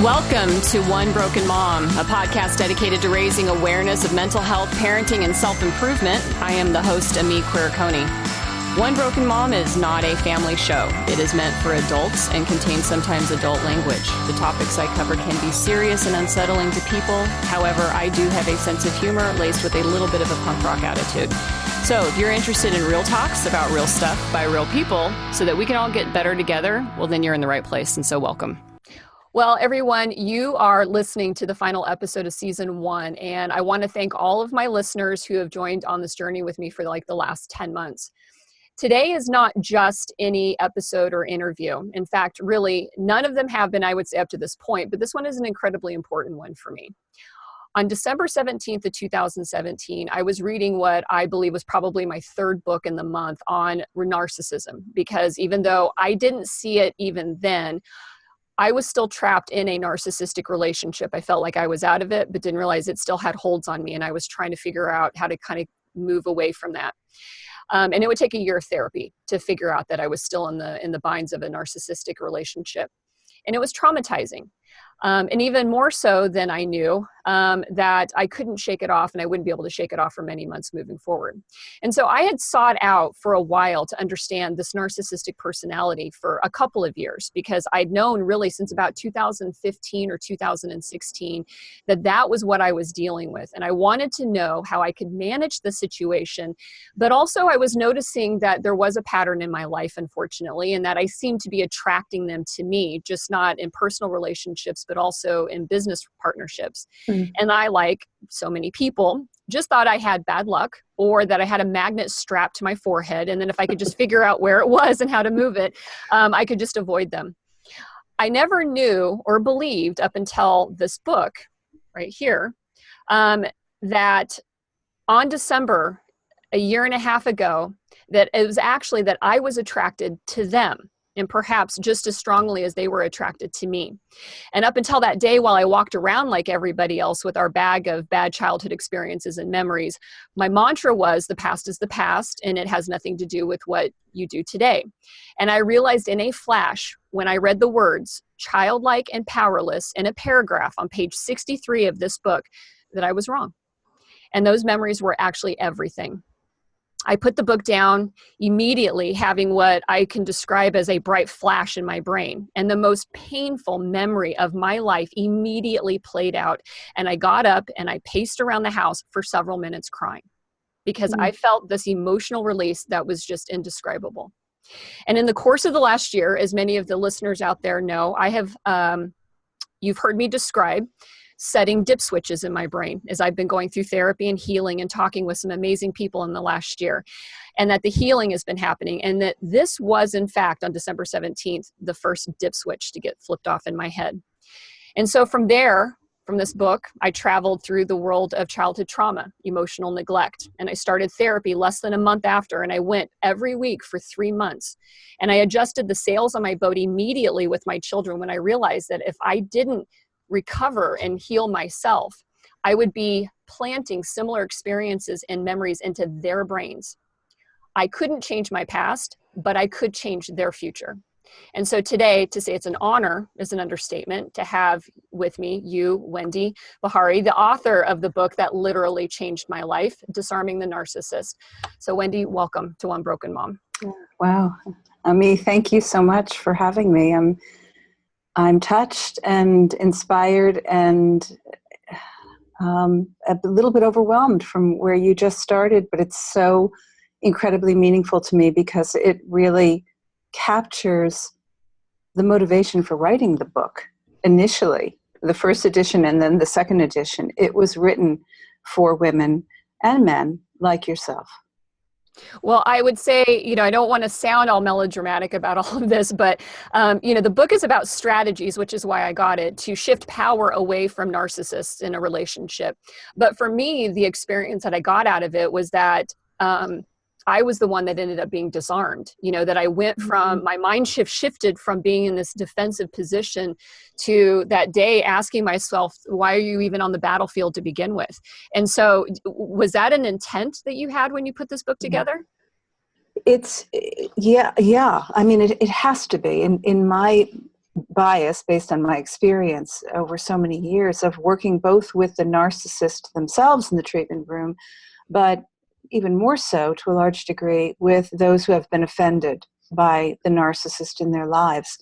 Welcome to One Broken Mom, a podcast dedicated to raising awareness of mental health, parenting, and self-improvement. I am the host, Ami Quiriconi. One Broken Mom is not a family show. It is meant for adults and contains sometimes adult language. The topics I cover can be serious and unsettling to people. However, I do have a sense of humor laced with a little bit of a punk rock attitude. So if you're interested in real talks about real stuff by real people so that we can all get better together, well, then you're in the right place, and so welcome. Well, everyone, you are listening to the final episode of season 1, and I want to thank all of my listeners who have joined on this journey with me for like the last 10 months. Today is not just any episode or interview. In fact, really, none of them have been, I would say, up to this point, but this one is an incredibly important one for me. On December 17th of 2017, I was reading what I believe was probably my third book in the month on narcissism, because even though I didn't see it even then, I was still trapped in a narcissistic relationship. I felt like I was out of it, but didn't realize it still had holds on me. And I was trying to figure out how to kind of move away from that. And it would take a year of therapy to figure out that I was still in the binds of a narcissistic relationship. And it was traumatizing. And even more so than I knew, that I couldn't shake it off, and I wouldn't be able to shake it off for many months moving forward. And so I had sought out for a while to understand this narcissistic personality for a couple of years, because I'd known really since about 2015 or 2016 that that was what I was dealing with. And I wanted to know how I could manage the situation. But also I was noticing that there was a pattern in my life, unfortunately, and that I seemed to be attracting them to me, just not in personal relationships, but also in business partnerships. And I, like so many people, just thought I had bad luck, or that I had a magnet strapped to my forehead. And then if I could just figure out where it was and how to move it, I could just avoid them. I never knew or believed up until this book right here, that on December, a year and a half ago, that it was actually that I was attracted to them, and perhaps just as strongly as they were attracted to me. And up until that day, while I walked around like everybody else with our bag of bad childhood experiences and memories, my mantra was, the past is the past, and it has nothing to do with what you do today. And I realized in a flash, when I read the words, childlike and powerless, in a paragraph on page 63 of this book, that I was wrong. And those memories were actually everything. I put the book down immediately, having what I can describe as a bright flash in my brain. And the most painful memory of my life immediately played out. And I got up and I paced around the house for several minutes crying, because I felt this emotional release that was just indescribable. And in the course of the last year, as many of the listeners out there know, I have, you've heard me describe setting dip switches in my brain as I've been going through therapy and healing and talking with some amazing people in the last year, and that the healing has been happening, and that this was, in fact, on December 17th, the first dip switch to get flipped off in my head. And so from there, from this book, I traveled through the world of childhood trauma, emotional neglect, and I started therapy less than a month after, and I went every week for 3 months. And I adjusted the sails on my boat immediately with my children when I realized that if I didn't recover and heal myself, I would be planting similar experiences and memories into their brains. I couldn't change my past, but I could change their future. And so today, to say it's an honor is an understatement, to have with me you, Wendy Behary, the author of the book that literally changed my life, Disarming the Narcissist. So Wendy, welcome to One Broken Mom. Wow. Ami, thank you so much for having me. I'm touched and inspired and a little bit overwhelmed from where you just started, but it's so incredibly meaningful to me because it really captures the motivation for writing the book. Initially, the first edition and then the second edition, it was written for women and men like yourself. Well, I would say, I don't want to sound all melodramatic about all of this, but, the book is about strategies, which is why I got it, to shift power away from narcissists in a relationship. But for me, the experience that I got out of it was that I was the one that ended up being disarmed, that I went from, my mind shifted from being in this defensive position to that day asking myself, why are you even on the battlefield to begin with? And so was that an intent that you had when you put this book together? Yeah. I mean, it has to be. In my bias based on my experience over so many years of working both with the narcissist themselves in the treatment room, but even more so to a large degree with those who have been offended by the narcissist in their lives.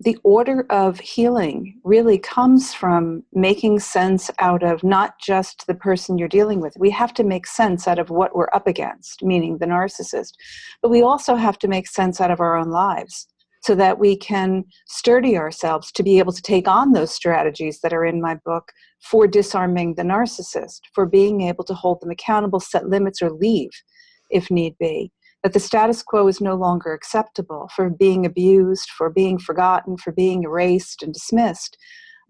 The order of healing really comes from making sense out of not just the person you're dealing with. We have to make sense out of what we're up against, meaning the narcissist, but we also have to make sense out of our own lives so that we can sturdy ourselves to be able to take on those strategies that are in my book for disarming the narcissist, for being able to hold them accountable, set limits, or leave if need be. That the status quo is no longer acceptable, for being abused, for being forgotten, for being erased and dismissed.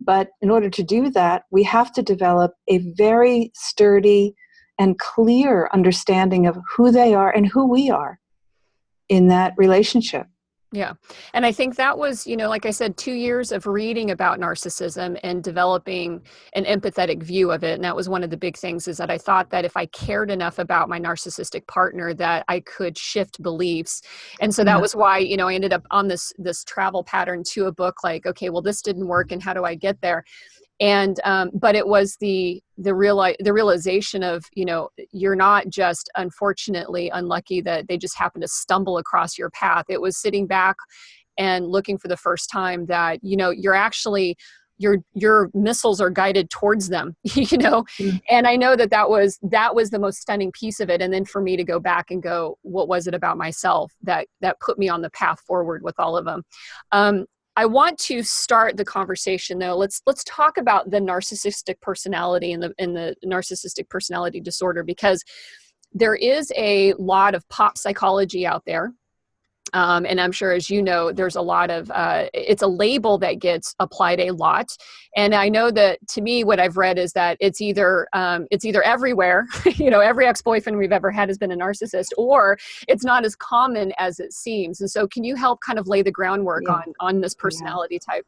But in order to do that, we have to develop a very sturdy and clear understanding of who they are and who we are in that relationship. Yeah. And I think that was, like I said, 2 years of reading about narcissism and developing an empathetic view of it. And that was one of the big things, is that I thought that if I cared enough about my narcissistic partner, that I could shift beliefs. And so that was why, I ended up on this travel pattern to a book, like, okay, well, this didn't work, and how do I get there? And, but it was the realization of, you're not just unfortunately unlucky that they just happen to stumble across your path. It was sitting back and looking for the first time that, you're actually, your missiles are guided towards them, Mm. and I know that was the most stunning piece of it. And then for me to go back and go, what was it about myself that put me on the path forward with all of them? I want to start the conversation, though. Let's talk about the narcissistic personality and the narcissistic personality disorder, because there is a lot of pop psychology out there. And I'm sure, as you know, there's a lot of, it's a label that gets applied a lot. And I know that, to me, what I've read is that it's either everywhere, every ex-boyfriend we've ever had has been a narcissist, or it's not as common as it seems. And so can you help kind of lay the groundwork on this personality type?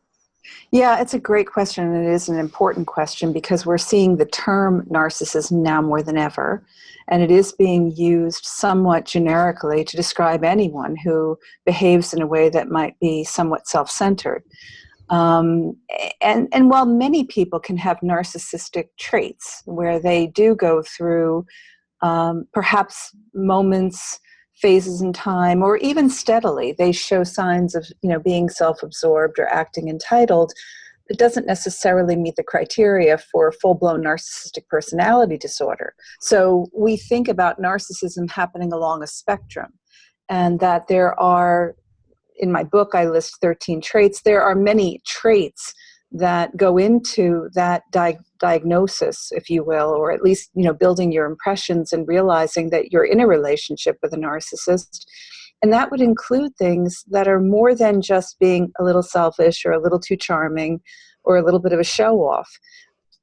Yeah, it's a great question, and it is an important question because we're seeing the term narcissism now more than ever, and it is being used somewhat generically to describe anyone who behaves in a way that might be somewhat self-centered. And while many people can have narcissistic traits where they do go through perhaps moments, phases in time, or even steadily, they show signs of, being self-absorbed or acting entitled, it doesn't necessarily meet the criteria for full-blown narcissistic personality disorder. So we think about narcissism happening along a spectrum, and that there are, in my book, I list 13 traits. There are many traits that go into that diagnosis, if you will, or at least, building your impressions and realizing that you're in a relationship with a narcissist. And that would include things that are more than just being a little selfish or a little too charming or a little bit of a show-off.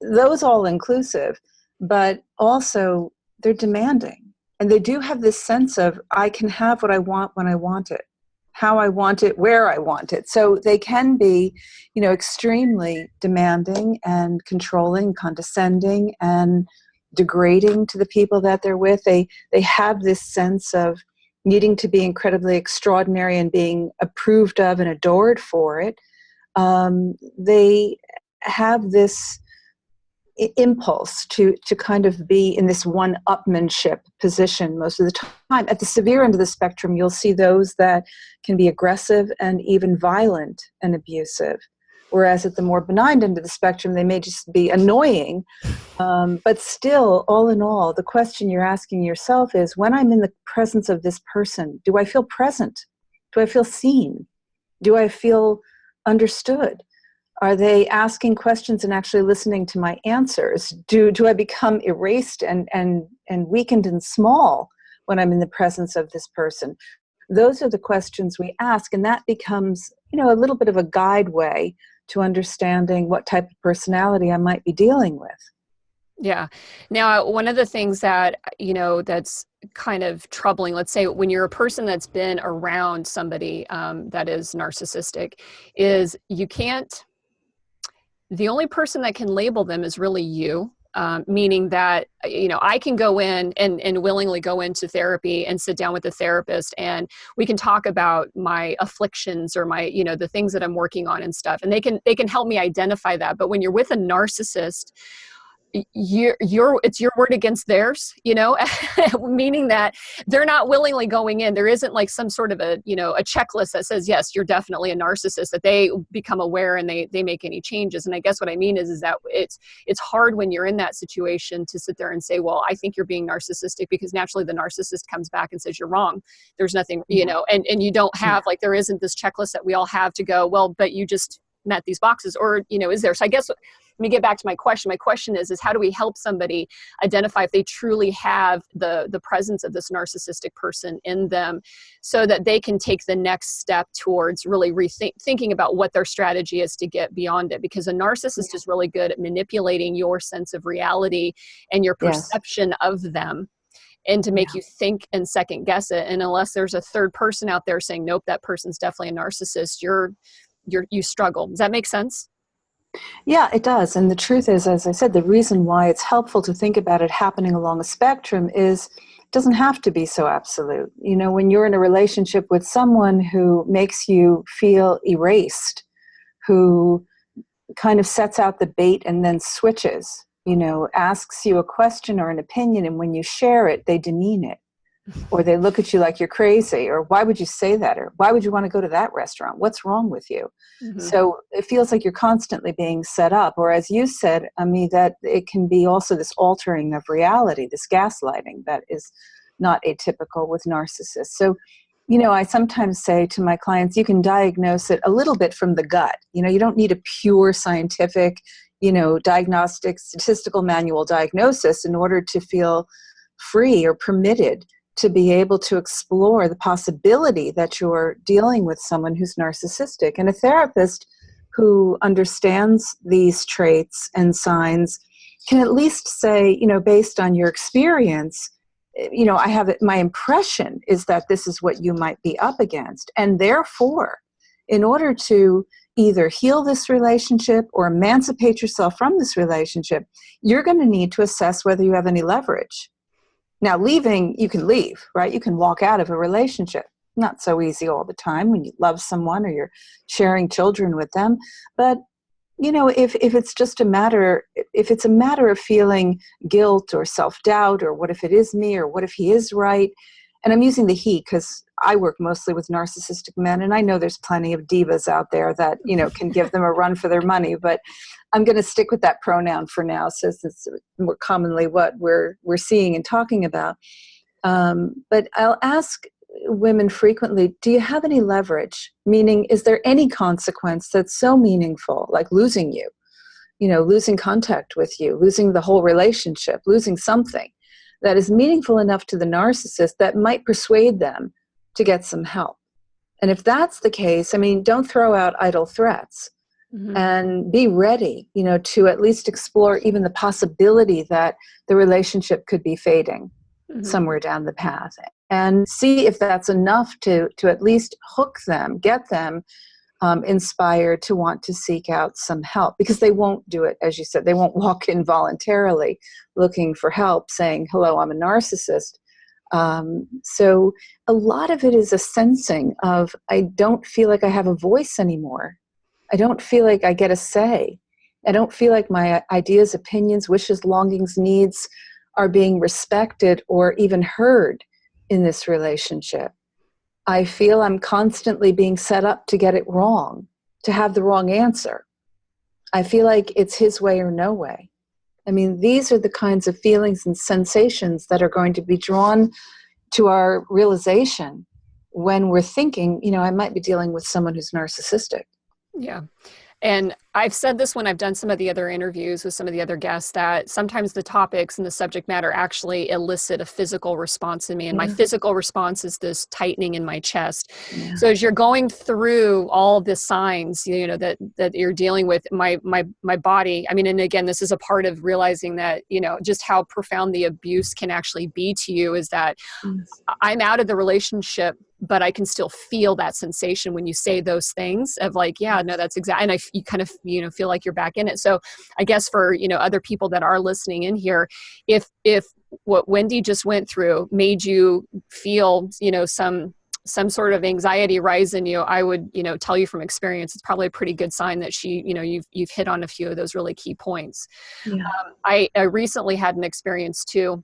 Those all inclusive, but also they're demanding. And they do have this sense of, I can have what I want when I want it, how I want it, where I want it. So they can be, extremely demanding and controlling, condescending, and degrading to the people that they're with. They have this sense of needing to be incredibly extraordinary and being approved of and adored for it. They have this impulse to kind of be in this one-upmanship position most of the time. At the severe end of the spectrum, you'll see those that can be aggressive and even violent and abusive. Whereas at the more benign end of the spectrum, they may just be annoying. But still, all in all, the question you're asking yourself is, when I'm in the presence of this person, do I feel present? Do I feel seen? Do I feel understood? Are they asking questions and actually listening to my answers? Do I become erased and weakened and small when I'm in the presence of this person? Those are the questions we ask, and that becomes, a little bit of a guide way to understanding what type of personality I might be dealing with. Yeah. Now, one of the things that, that's kind of troubling, let's say when you're a person that's been around somebody that is narcissistic, is the only person that can label them is really you. meaning that, I can go in and willingly go into therapy and sit down with a therapist, and we can talk about my afflictions or my, the things that I'm working on and stuff. And they can help me identify that. But when you're with a narcissist, it's your word against theirs, meaning that they're not willingly going in. There isn't like some sort of a checklist that says, yes, you're definitely a narcissist, that they become aware and they make any changes. And I guess what I mean is that it's hard when you're in that situation to sit there and say, well, I think you're being narcissistic, because naturally the narcissist comes back and says, you're wrong. There's nothing, and you don't have, like, there isn't this checklist that we all have to go, well, but you just met these boxes, or, is there? So I guess, let me get back to my question. My question is how do we help somebody identify if they truly have the presence of this narcissistic person in them, so that they can take the next step towards really thinking about what their strategy is to get beyond it? Because a narcissist is really good at manipulating your sense of reality and your perception of them, and to make you think and second guess it. And unless there's a third person out there saying, nope, that person's definitely a narcissist, you struggle. Does that make sense? Yeah, it does. And the truth is, as I said, the reason why it's helpful to think about it happening along a spectrum is it doesn't have to be so absolute. When you're in a relationship with someone who makes you feel erased, who kind of sets out the bait and then switches, asks you a question or an opinion, and when you share it, they demean it. Or they look at you like you're crazy, or why would you say that? Or why would you want to go to that restaurant? What's wrong with you? Mm-hmm. So it feels like you're constantly being set up. Or as you said, that it can be also this altering of reality, this gaslighting that is not atypical with narcissists. So, I sometimes say to my clients, you can diagnose it a little bit from the gut. You don't need a pure scientific, diagnostic statistical manual diagnosis in order to feel free or permitted to be able to explore the possibility that you're dealing with someone who's narcissistic. And a therapist who understands these traits and signs can at least say, based on your experience, my impression is that this is what you might be up against. And therefore, in order to either heal this relationship or emancipate yourself from this relationship, you're going to need to assess whether you have any leverage. Now, leaving, you can leave, right? You can walk out of a relationship. Not so easy all the time when you love someone or you're sharing children with them. But, if it's just if it's a matter of feeling guilt or self-doubt, or what if it is me, or what if he is right? And I'm using the he because I work mostly with narcissistic men, and I know there's plenty of divas out there that, can give them a run for their money, but I'm going to stick with that pronoun for now, since it's more commonly what we're seeing and talking about. But I'll ask women frequently, do you have any leverage? Meaning, is there any consequence that's so meaningful, like losing you, losing contact with you, losing the whole relationship, losing something that is meaningful enough to the narcissist that might persuade them to get some help? And if that's the case, don't throw out idle threats. Mm-hmm. And be ready, to at least explore even the possibility that the relationship could be fading somewhere down the path, and see if that's enough to at least hook them, get them inspired to want to seek out some help, because they won't do it, as you said, they won't walk in voluntarily looking for help saying, hello, I'm a narcissist. So a lot of it is a sensing of, I don't feel like I have a voice anymore. I don't feel like I get a say. I don't feel like my ideas, opinions, wishes, longings, needs are being respected or even heard in this relationship. I feel I'm constantly being set up to get it wrong, to have the wrong answer. I feel like it's his way or no way. These are the kinds of feelings and sensations that are going to be drawn to our realization when we're thinking, I might be dealing with someone who's narcissistic. Yeah. And I've said this when I've done some of the other interviews with some of the other guests, that sometimes the topics and the subject matter actually elicit a physical response in me. And my physical response is this tightening in my chest. Yeah. So as you're going through all the signs, that you're dealing with, my body, and again, this is a part of realizing that, just how profound the abuse can actually be to you, is that I'm out of the relationship but I can still feel that sensation when you say those things of like, yeah, no, that's exactly, and you kind of, feel like you're back in it. So I guess for, other people that are listening in here, if what Wendy just went through made you feel, some sort of anxiety rise in you, I would, tell you from experience, it's probably a pretty good sign that you've hit on a few of those really key points. Yeah. I recently had an experience too,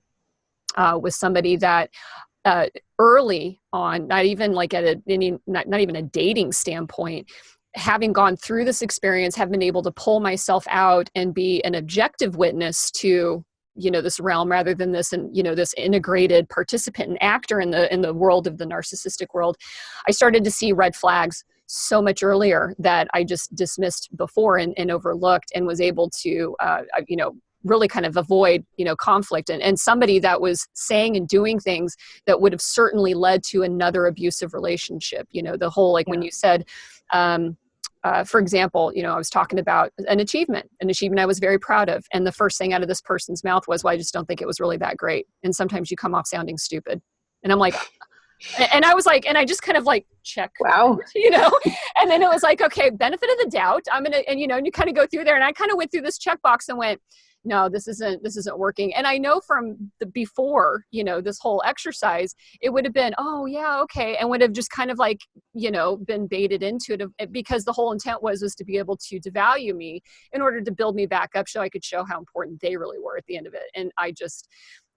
with somebody that early on, not even like not even a dating standpoint, having gone through this experience, have been able to pull myself out and be an objective witness to this realm rather than this, and this integrated participant and actor in the world of the narcissistic world. I started to see red flags so much earlier that I just dismissed before and overlooked, and was able to really kind of avoid conflict, and somebody that was saying and doing things that would have certainly led to another abusive relationship. The whole, like, when you said, for example, I was talking about an achievement I was very proud of. And the first thing out of this person's mouth was, well, I just don't think it was really that great. And sometimes you come off sounding stupid. And I'm like, and I was like, and I just kind of like check, Wow. And then it was like, okay, benefit of the doubt. I'm going to, and you kind of go through there, and I kind of went through this checkbox and went, no, this isn't working. And I know from the before, this whole exercise, it would have been, oh yeah, okay. And would have just kind of like, been baited into it, because the whole intent was to be able to devalue me in order to build me back up so I could show how important they really were at the end of it. And I just,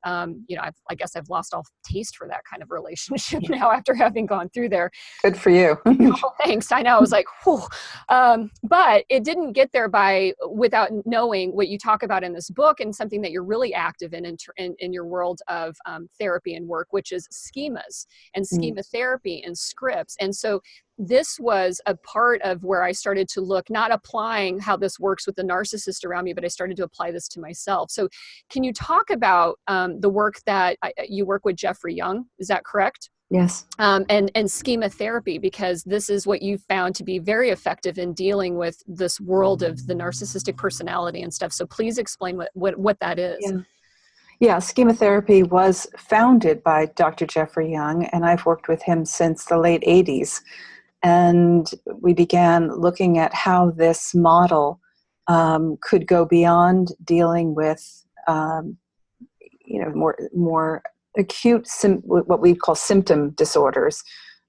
I guess I've lost all taste for that kind of relationship now after having gone through there. Good for you. Oh, thanks. I know. I was like, whew. But it didn't get there without knowing what you talk about in this book, and something that you're really active in your world of therapy and work, which is schemas and schema therapy and scripts. And so this was a part of where I started to look, not applying how this works with the narcissist around me, but I started to apply this to myself. So can you talk about the work that you work with Jeffrey Young? Is that correct? Yes. And schema therapy, because this is what you found to be very effective in dealing with this world of the narcissistic personality and stuff. So please explain what that is. Yeah, schema therapy was founded by Dr. Jeffrey Young, and I've worked with him since the late 80s. And we began looking at how this model could go beyond dealing with, more acute, what we call symptom disorders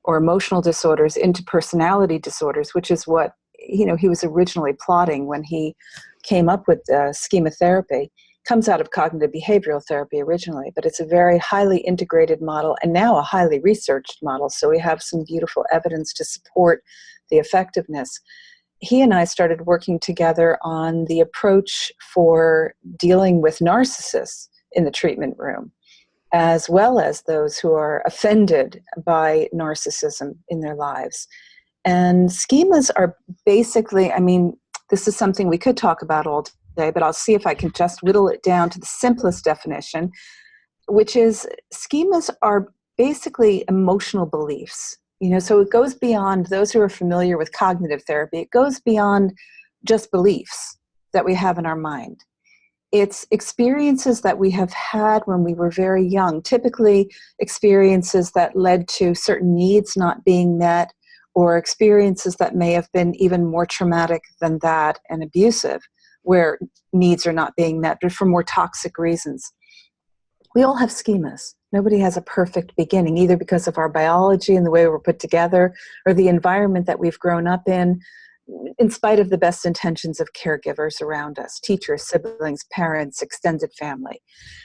or emotional disorders, into personality disorders, which is what he was originally plotting when he came up with schema therapy. Comes out of cognitive behavioral therapy originally, but it's a very highly integrated model, and now a highly researched model. So we have some beautiful evidence to support the effectiveness. He and I started working together on the approach for dealing with narcissists in the treatment room, as well as those who are offended by narcissism in their lives. And schemas are basically, this is something we could talk about all day, but I'll see if I can just whittle it down to the simplest definition, which is schemas are basically emotional beliefs. So it goes beyond, those who are familiar with cognitive therapy, it goes beyond just beliefs that we have in our mind. It's experiences that we have had when we were very young, typically experiences that led to certain needs not being met, or experiences that may have been even more traumatic than that and abusive, where needs are not being met, but for more toxic reasons. We all have schemas. Nobody has a perfect beginning, either because of our biology and the way we're put together, or the environment that we've grown up in spite of the best intentions of caregivers around us, teachers, siblings, parents, extended family.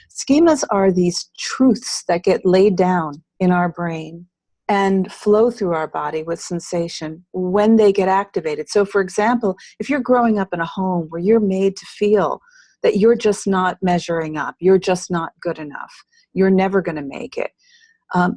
Schemas are these truths that get laid down in our brain and flow through our body with sensation when they get activated. So for example, if you're growing up in a home where you're made to feel that you're just not measuring up, you're just not good enough, you're never going to make it,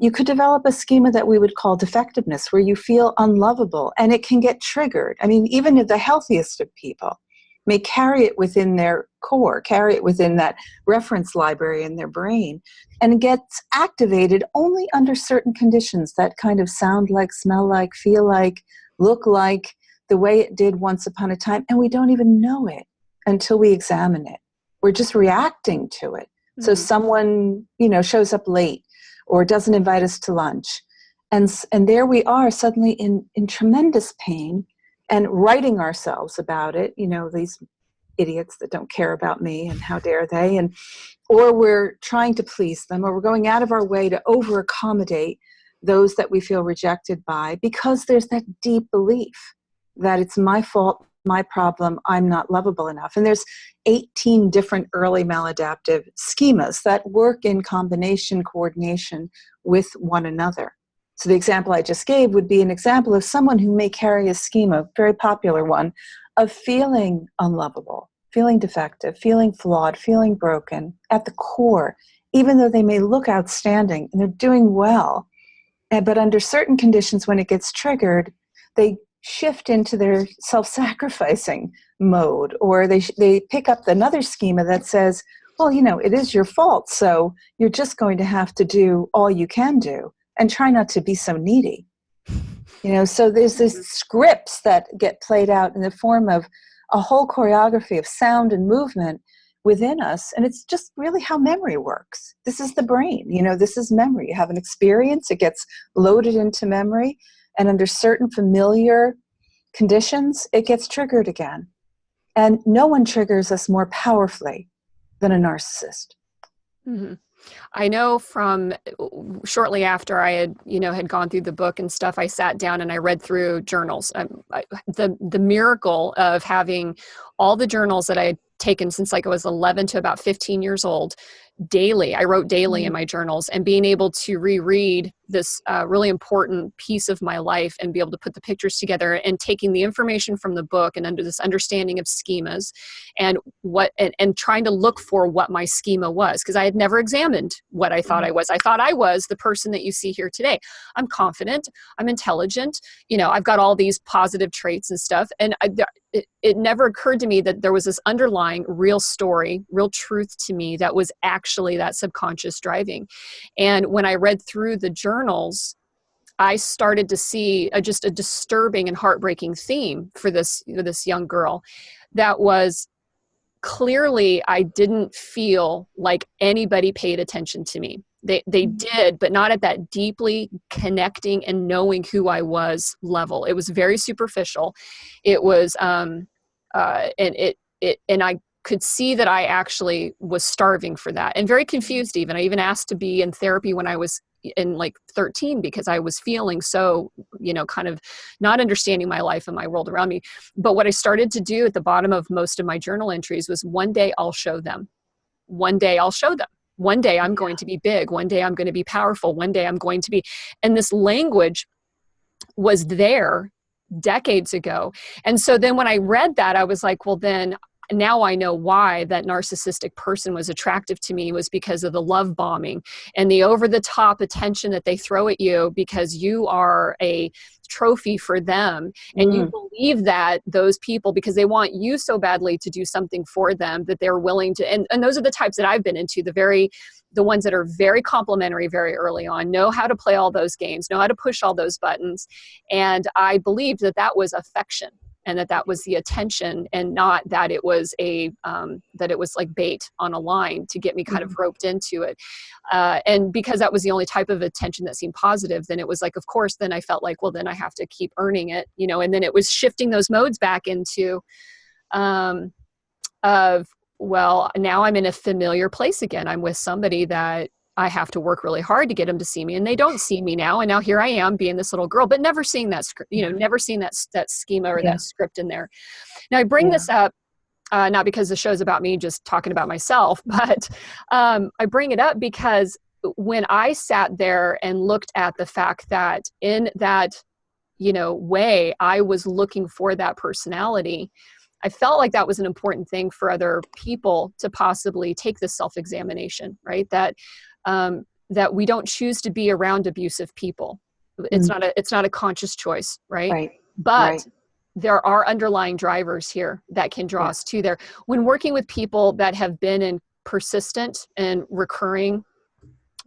you could develop a schema that we would call defectiveness, where you feel unlovable, and it can get triggered. Even the healthiest of people may carry it within their core, carry it within that reference library in their brain, and it gets activated only under certain conditions that kind of sound like, smell like, feel like, look like the way it did once upon a time, and we don't even know it until we examine it. We're just reacting to it. So someone, shows up late or doesn't invite us to lunch, And there we are suddenly in tremendous pain and writing ourselves about it, these idiots that don't care about me and how dare they, or we're trying to please them, or we're going out of our way to over accommodate those that we feel rejected by, because there's that deep belief that it's my fault, my problem, I'm not lovable enough. And there's 18 different early maladaptive schemas that work in combination, coordination with one another. So the example I just gave would be an example of someone who may carry a schema, very popular one, of feeling unlovable, feeling defective, feeling flawed, feeling broken at the core, even though they may look outstanding and they're doing well. But under certain conditions, when it gets triggered, they shift into their self-sacrificing mode, or they pick up another schema that says, well, it is your fault, so you're just going to have to do all you can do and try not to be so needy. So there's these scripts that get played out in the form of a whole choreography of sound and movement within us. And it's just really how memory works. This is the brain, this is memory. You have an experience, it gets loaded into memory, and under certain familiar conditions, it gets triggered again. And no one triggers us more powerfully than a narcissist. Mm-hmm. I know from shortly after I had gone through the book and stuff, I sat down and I read through journals. The miracle of having all the journals that I had taken since I was 11 to about 15 years old daily. I wrote daily in my journals, and being able to reread this really important piece of my life and be able to put the pictures together, and taking the information from the book and under this understanding of schemas and and trying to look for what my schema was, because I had never examined what I thought I was. I thought I was the person that you see here today. I'm confident, I'm intelligent, I've got all these positive traits and stuff. And it never occurred to me that there was this underlying real story, real truth to me that was actually that subconscious driving. And when I read through the journals, I started to see just a disturbing and heartbreaking theme for this young girl. That was clearly, I didn't feel like anybody paid attention to me. They did, but not at that deeply connecting and knowing who I was level. It was very superficial. It was, and I could see that I actually was starving for that, and very confused even. I even asked to be in therapy when I was in 13, because I was feeling so, kind of not understanding my life and my world around me. But what I started to do at the bottom of most of my journal entries was, one day I'll show them. One day I'll show them. One day I'm going to be big. One day I'm going to be powerful. One day I'm going to be, and this language was there decades ago. And so then when I read that, I was like, well, then now I know why that narcissistic person was attractive to me, was because of the love bombing and the over-the-top attention that they throw at you because you are a trophy for them. And you believe that those people, because they want you so badly to do something for them, that they're willing to, and those are the types that I've been into, the ones that are very complimentary very early on, know how to play all those games, know how to push all those buttons. And I believed that that was affection, and that was the attention, and not that it was that it was like bait on a line to get me kind of roped into it. And because that was the only type of attention that seemed positive, then it was like, of course, then I felt like, well, then I have to keep earning it, and then it was shifting those modes back into, well, now I'm in a familiar place again. I'm with somebody that I have to work really hard to get them to see me, and they don't see me now. And now here I am being this little girl, but never seeing that, never seeing that schema or that script in there. Now I bring this up, not because the show's about me just talking about myself, but I bring it up because when I sat there and looked at the fact that in that, way, I was looking for that personality, I felt like that was an important thing for other people to possibly take this self-examination, right? That we don't choose to be around abusive people. It's not a conscious choice, right? But there are underlying drivers here that can draw us to there. When working with people that have been in persistent and recurring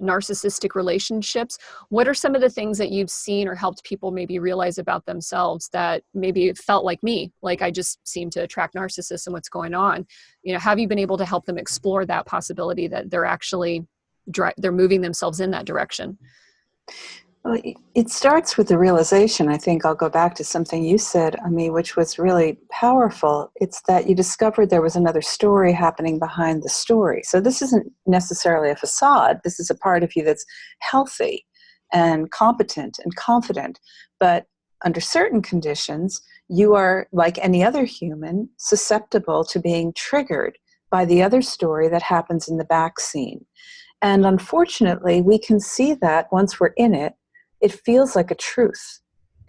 narcissistic relationships, what are some of the things that you've seen or helped people maybe realize about themselves that maybe felt like me, like I just seem to attract narcissists and what's going on? Have you been able to help them explore that possibility that they're actually they're moving themselves in that direction? Well, it starts with the realization. I think I'll go back to something you said, Ami, which was really powerful. It's that you discovered there was another story happening behind the story. So this isn't necessarily a facade. This is a part of you that's healthy and competent and confident. But under certain conditions, you are, like any other human, susceptible to being triggered by the other story that happens in the back scene. And unfortunately, we can see that once we're in it, it feels like a truth.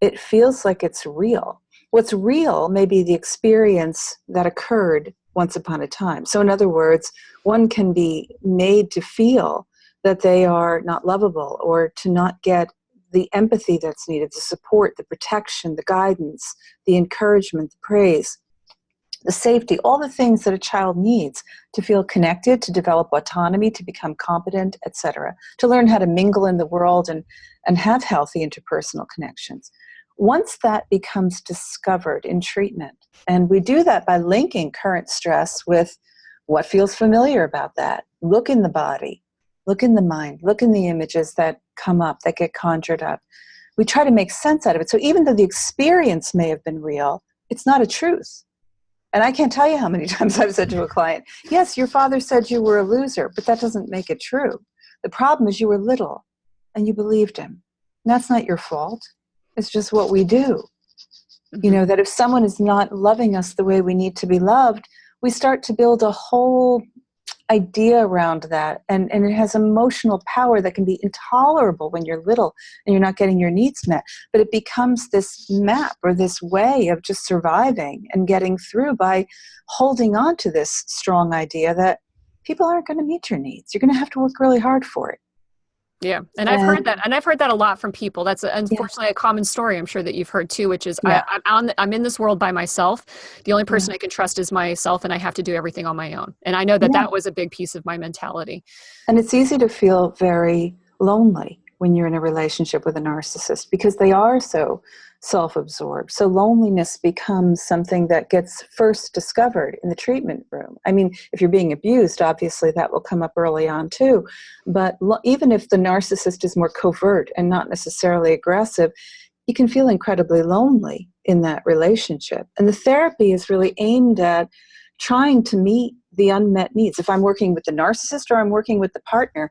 It feels like it's real. What's real may be the experience that occurred once upon a time. So in other words, one can be made to feel that they are not lovable or to not get the empathy that's needed, the support, the protection, the guidance, the encouragement, the praise, the safety, all the things that a child needs to feel connected, to develop autonomy, to become competent, etc., to learn how to mingle in the world and have healthy interpersonal connections. Once that becomes discovered in treatment, and we do that by linking current stress with what feels familiar about that. Look in the body, look in the mind, look in the images that come up, that get conjured up. We try to make sense out of it. So even though the experience may have been real, it's not a truth. And I can't tell you how many times I've said to a client, yes, your father said you were a loser, but that doesn't make it true. The problem is you were little and you believed him. And that's not your fault. It's just what we do. Mm-hmm. You know, that if someone is not loving us the way we need to be loved, we start to build a whole idea around that. And it has emotional power that can be intolerable when you're little and you're not getting your needs met. But it becomes this map or this way of just surviving and getting through by holding on to this strong idea that people aren't going to meet your needs. You're going to have to work really hard for it. Yeah. And I've heard that. And I've heard that a lot from people. That's unfortunately a common story I'm sure that you've heard too, which is I'm in this world by myself. The only person I can trust is myself, and I have to do everything on my own. And I know that that was a big piece of my mentality. And it's easy to feel very lonely when you're in a relationship with a narcissist because they are so self-absorbed. So loneliness becomes something that gets first discovered in the treatment room. I mean, if you're being abused, obviously that will come up early on too. But even if the narcissist is more covert and not necessarily aggressive, you can feel incredibly lonely in that relationship. And the therapy is really aimed at trying to meet the unmet needs. If I'm working with the narcissist or I'm working with the partner,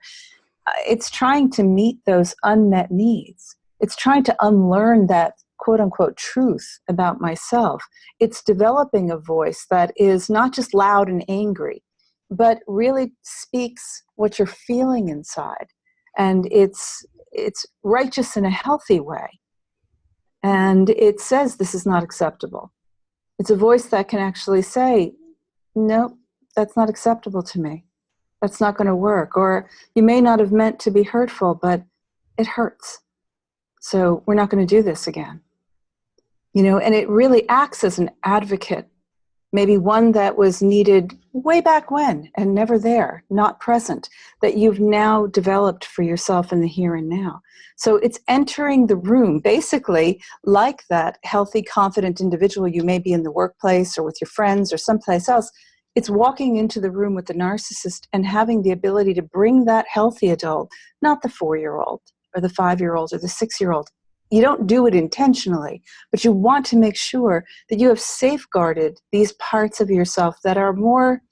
it's trying to meet those unmet needs. It's trying to unlearn that quote unquote truth about myself. It's developing a voice that is not just loud and angry, but really speaks what you're feeling inside. And it's righteous in a healthy way. And it says this is not acceptable. It's a voice that can actually say, no, that's not acceptable to me. That's not going to work. Or you may not have meant to be hurtful, but it hurts. So we're not going to do this again. You know, and it really acts as an advocate, maybe one that was needed way back when and never there, not present, that you've now developed for yourself in the here and now. So it's entering the room, basically like that healthy, confident individual you may be in the workplace or with your friends or someplace else. It's walking into the room with the narcissist and having the ability to bring that healthy adult, not the 4-year-old or the 5-year-old or the 6-year-old. You don't do it intentionally, but you want to make sure that you have safeguarded these parts of yourself that are more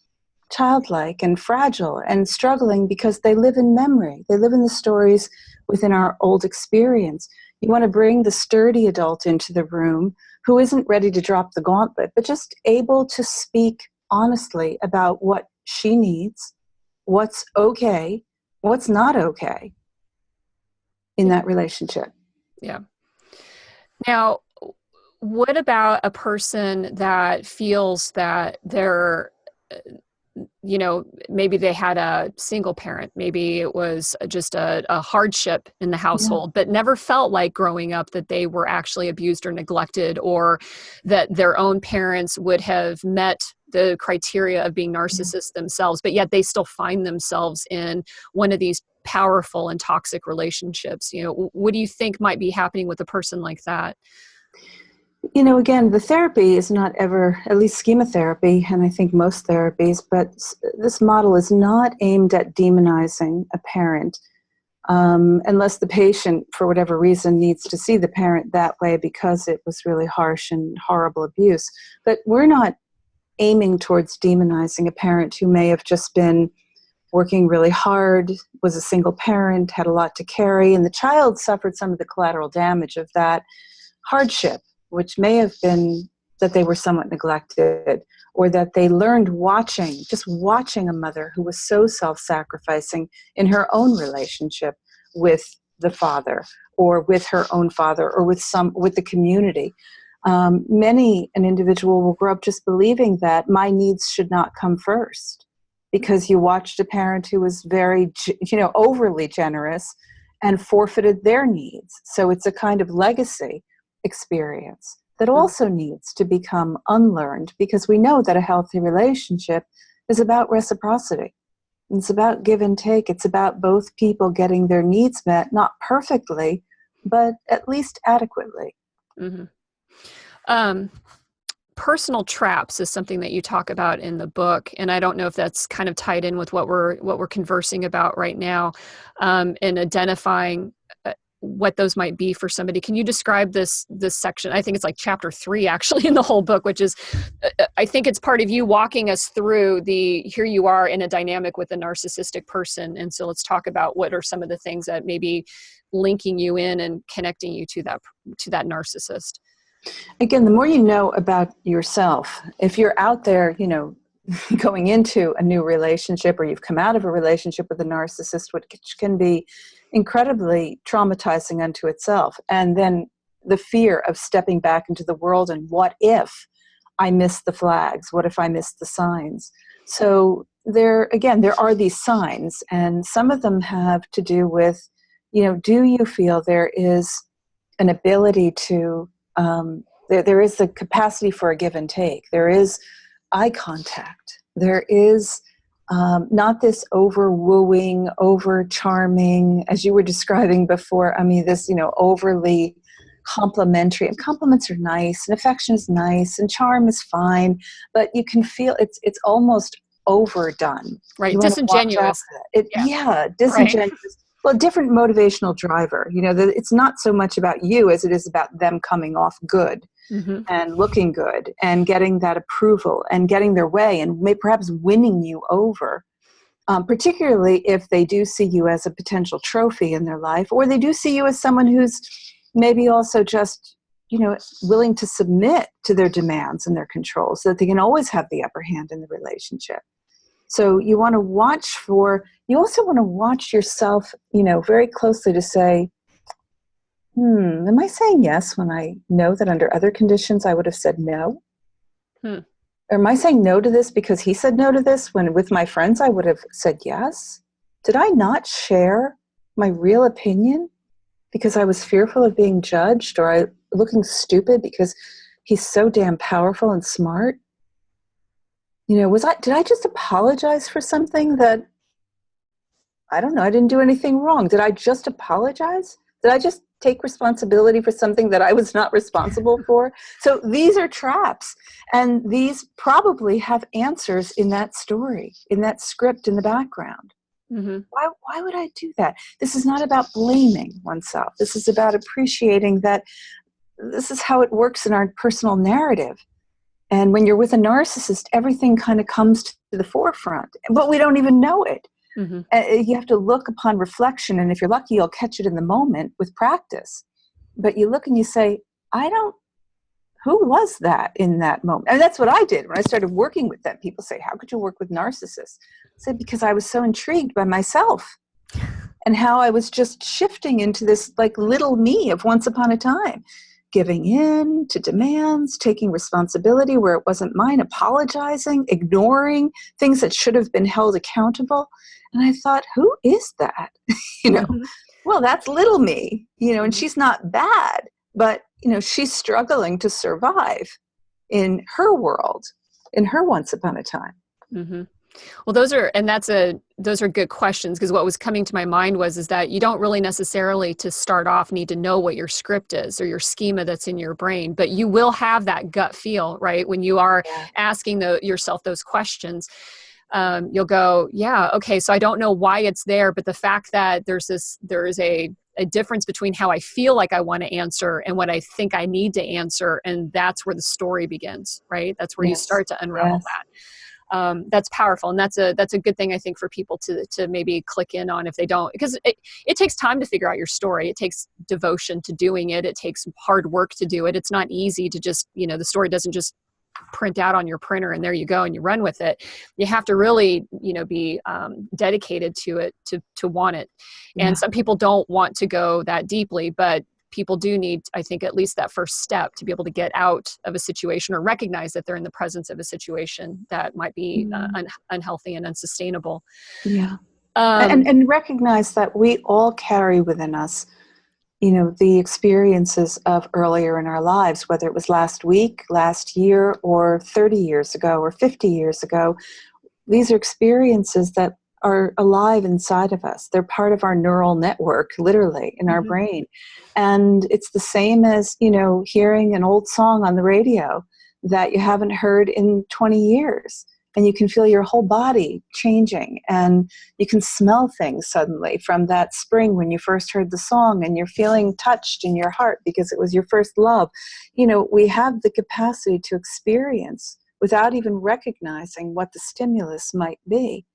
childlike and fragile and struggling because they live in memory. They live in the stories within our old experience. You want to bring the sturdy adult into the room who isn't ready to drop the gauntlet, but just able to speak honestly about what she needs, what's okay, what's not okay in that relationship. Yeah. Now, what about a person that feels that they're, you know, maybe they had a single parent, maybe it was just a hardship in the household, but never felt like growing up that they were actually abused or neglected, or that their own parents would have met the criteria of being narcissists themselves, but yet they still find themselves in one of these powerful and toxic relationships. You know, what do you think might be happening with a person like that? You know, again, the therapy is not ever, at least chemotherapy, and I think most therapies, but this model is not aimed at demonizing a parent. unless the patient, for whatever reason, needs to see the parent that way because it was really harsh and horrible abuse. But we're not aiming towards demonizing a parent who may have just been working really hard, was a single parent, had a lot to carry, and the child suffered some of the collateral damage of that hardship, which may have been that they were somewhat neglected, or that they learned just watching a mother who was so self-sacrificing in her own relationship with the father, or with her own father, or with the community. An individual will grow up just believing that my needs should not come first, because you watched a parent who was very, overly generous and forfeited their needs. So it's a kind of legacy experience that also needs to become unlearned, because we know that a healthy relationship is about reciprocity. It's about give and take. It's about both people getting their needs met, not perfectly, but at least adequately. Mm-hmm. Personal traps is something that you talk about in the book, and I don't know if that's kind of tied in with what we're conversing about right now, and identifying what those might be for somebody. Can you describe this section? I think it's like chapter 3 actually in the whole book, which is, I think it's part of you walking us through here you are in a dynamic with a narcissistic person. And so let's talk about what are some of the things that may be linking you in and connecting you to that narcissist. Again, the more you know about yourself, if you're out there, going into a new relationship, or you've come out of a relationship with a narcissist, which can be incredibly traumatizing unto itself. And then the fear of stepping back into the world, and what if I miss the flags? What if I miss the signs? So there are these signs, and some of them have to do with, do you feel there is an ability to, there is the capacity for a give and take. There is eye contact. There is not this over-wooing, over-charming, as you were describing before. This, overly complimentary. And compliments are nice, and affection is nice, and charm is fine, but you can feel it's almost overdone. Right, disingenuous. Disingenuous. Right. Well, different motivational driver. It's not so much about you as it is about them coming off good. Mm-hmm. And looking good and getting that approval and getting their way, and perhaps winning you over, particularly if they do see you as a potential trophy in their life, or they do see you as someone who's maybe also just, willing to submit to their demands and their controls, so that they can always have the upper hand in the relationship. So you want to you also want to watch yourself, very closely to say, am I saying yes when I know that under other conditions I would have said no? Or am I saying no to this because he said no to this, when with my friends I would have said yes? Did I not share my real opinion because I was fearful of being judged, or looking stupid because he's so damn powerful and smart? Did I just apologize for something that, I don't know, I didn't do anything wrong? Did I just apologize? Did I just take responsibility for something that I was not responsible for? So these are traps, and these probably have answers in that story, in that script in the background. Mm-hmm. Why would I do that? This is not about blaming oneself. This is about appreciating that this is how it works in our personal narrative. And when you're with a narcissist, everything kind of comes to the forefront, but we don't even know it. Mm-hmm. You have to look upon reflection, and if you're lucky, you'll catch it in the moment with practice. But you look and you say, who was that in that moment? And that's what I did when I started working with them. People say, how could you work with narcissists? I said, because I was so intrigued by myself and how I was just shifting into this like little me of once upon a time, giving in to demands, taking responsibility where it wasn't mine, apologizing, ignoring things that should have been held accountable. And I thought, who is that? Mm-hmm. Well, that's little me, and she's not bad, but, she's struggling to survive in her world, in her once upon a time. Mm-hmm. Well, those are good questions, because what was coming to my mind is that you don't really necessarily to start off need to know what your script is or your schema that's in your brain, but you will have that gut feel, right? When you are asking yourself those questions. you'll go, yeah, okay, so I don't know why it's there, but the fact that there is a difference between how I feel like I want to answer and what I think I need to answer. And that's where the story begins, right? That's where you Yes. start to unravel Yes. that. That's powerful. And that's a good thing, I think, for people to maybe click in on if they don't, because it takes time to figure out your story. It takes devotion to doing it. It takes hard work to do it. It's not easy to just, the story doesn't just print out on your printer and there you go and you run with it. You have to really, be dedicated to it to want it. Yeah. And some people don't want to go that deeply, but people do need, I think, at least that first step to be able to get out of a situation or recognize that they're in the presence of a situation that might be unhealthy and unsustainable. Yeah. And recognize that we all carry within us, the experiences of earlier in our lives, whether it was last week, last year, or 30 years ago, or 50 years ago. These are experiences that are alive inside of us. They're part of our neural network, literally, in our brain. And it's the same as, hearing an old song on the radio that you haven't heard in 20 years. And you can feel your whole body changing, and you can smell things suddenly from that spring when you first heard the song, and you're feeling touched in your heart because it was your first love. We have the capacity to experience without even recognizing what the stimulus might be.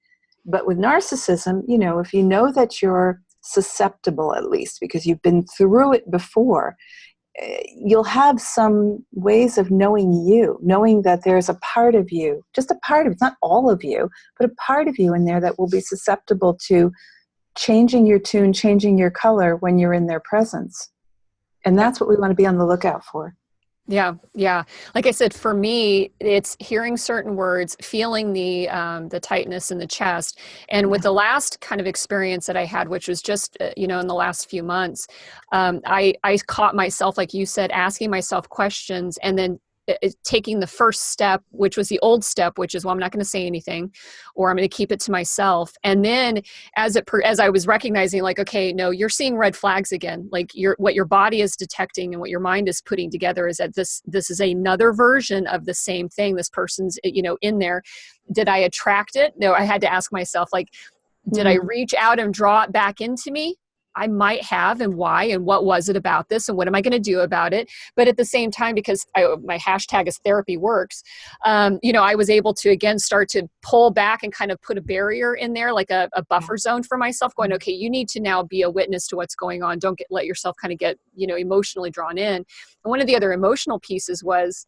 But with narcissism, if you know that you're susceptible, at least because you've been through it before, you'll have some ways of knowing that there's a part of you, just a part of, it's not all of you, but a part of you in there that will be susceptible to changing your tune, changing your color when you're in their presence. And that's what we want to be on the lookout for. Yeah. Yeah. Like I said, for me, it's hearing certain words, feeling the tightness in the chest. And with the last kind of experience that I had, which was just, in the last few months, I caught myself, like you said, asking myself questions and then taking the first step, which was the old step, which is, well, I'm not going to say anything, or I'm going to keep it to myself. And then as I was recognizing, like, okay, no, you're seeing red flags again. Like what your body is detecting and what your mind is putting together is that this is another version of the same thing. This person's, in there. Did I attract it? No, I had to ask myself, like, did I reach out and draw it back into me? I might have, and why, and what was it about this, and what am I going to do about it? But at the same time, because my hashtag is therapy works, I was able to, again, start to pull back and kind of put a barrier in there, like a buffer zone for myself, going, okay, you need to now be a witness to what's going on. Don't let yourself kind of get, emotionally drawn in. And one of the other emotional pieces was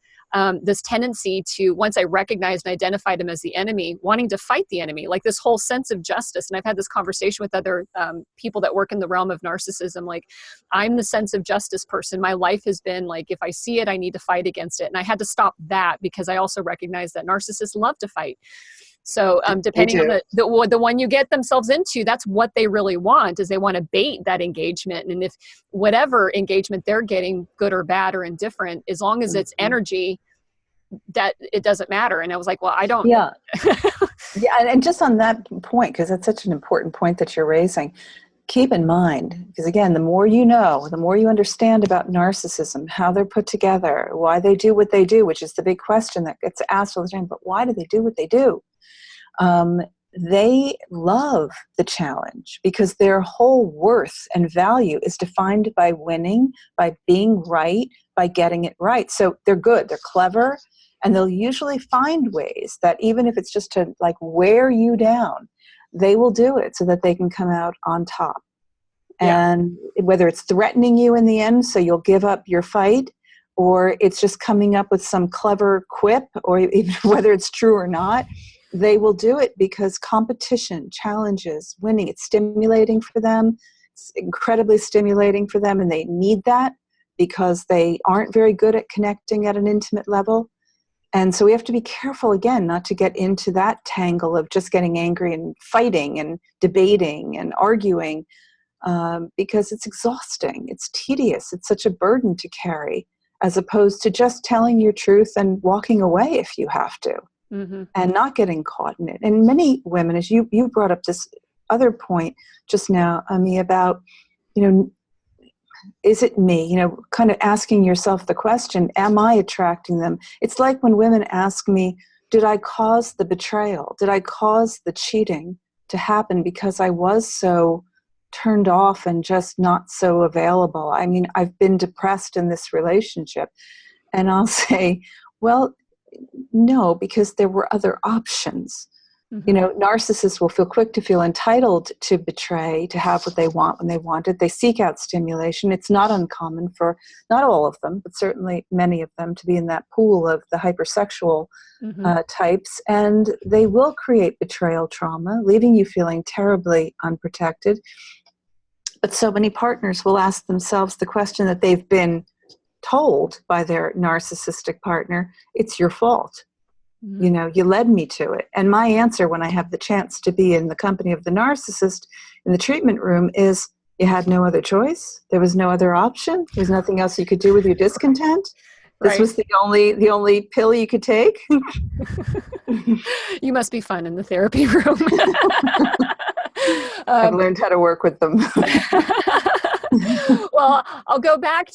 this tendency to, once I recognized and identified him as the enemy, wanting to fight the enemy, like this whole sense of justice. And I've had this conversation with other people that work in the realm of narcissism. Like, I'm the sense of justice person. My life has been like, if I see it, I need to fight against it. And I had to stop that because I also recognized that narcissists love to fight. So depending on the one you get themselves into, that's what they really want, is they want to bait that engagement. And if whatever engagement they're getting, good or bad or indifferent, as long as it's energy, that it doesn't matter. And I was like, well, I don't. Yeah. Yeah. And just on that point, because that's such an important point that you're raising, keep in mind, because again, the more you know, the more you understand about narcissism, how they're put together, why they do what they do, which is the big question that gets asked all the time, but why do they do what they do? They love the challenge because their whole worth and value is defined by winning, by being right, by getting it right. So they're good, they're clever, and they'll usually find ways that even if it's just to like wear you down, they will do it so that they can come out on top. Yeah. And whether it's threatening you in the end so you'll give up your fight, or it's just coming up with some clever quip, or even whether it's true or not, they will do it because competition, challenges, winning, it's stimulating for them. It's incredibly stimulating for them, and they need that because they aren't very good at connecting at an intimate level. And so we have to be careful, again, not to get into that tangle of just getting angry and fighting and debating and arguing, because it's exhausting, it's tedious, it's such a burden to carry, as opposed to just telling your truth and walking away if you have to. And not getting caught in it. And many women, as you brought up this other point just now, Ami, about, is it me? Kind of asking yourself the question, am I attracting them? It's like when women ask me, did I cause the betrayal? Did I cause the cheating to happen because I was so turned off and just not so available? I mean, I've been depressed in this relationship. And I'll say, well, no, because there were other options. You know, narcissists will feel quick to feel entitled to betray, to have what they want when they want it. They seek out stimulation. It's not uncommon for, not all of them, but certainly many of them, to be in that pool of the hypersexual types. And they will create betrayal trauma, leaving you feeling terribly unprotected. But so many partners will ask themselves the question that they've been told by their narcissistic partner: it's your fault. You know, you led me to it. And my answer when I have the chance to be in the company of the narcissist in the treatment room is, you had no other choice. There was no other option. There's nothing else you could do with your discontent. This was the only pill you could take. You must be fun in the therapy room. I've learned how to work with them. Well, I'll go back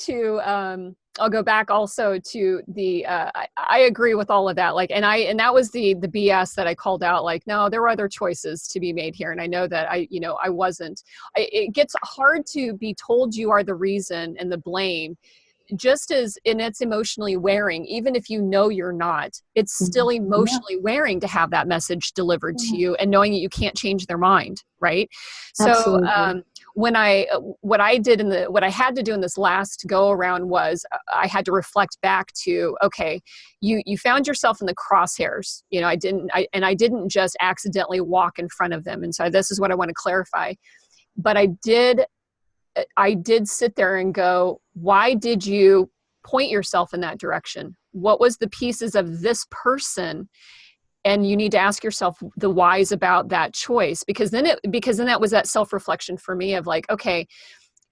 also to the, I agree with all of that. Like, and that was the BS that I called out. Like, no, there were other choices to be made here. And I know that I wasn't. It gets hard to be told you are the reason and the blame, just as, and it's emotionally wearing, even if you know you're not, it's still emotionally wearing to have that message delivered to you and knowing that you can't change their mind. Right. So, what I had to do in this last go around was I had to reflect back to, okay, you found yourself in the crosshairs. You know, I didn't just accidentally walk in front of them. And so this is what I want to clarify. But I did sit there and go, why did you point yourself in that direction? What was the pieces of this person? And you need to ask yourself the whys about that choice, because then that was that self-reflection for me of like, okay,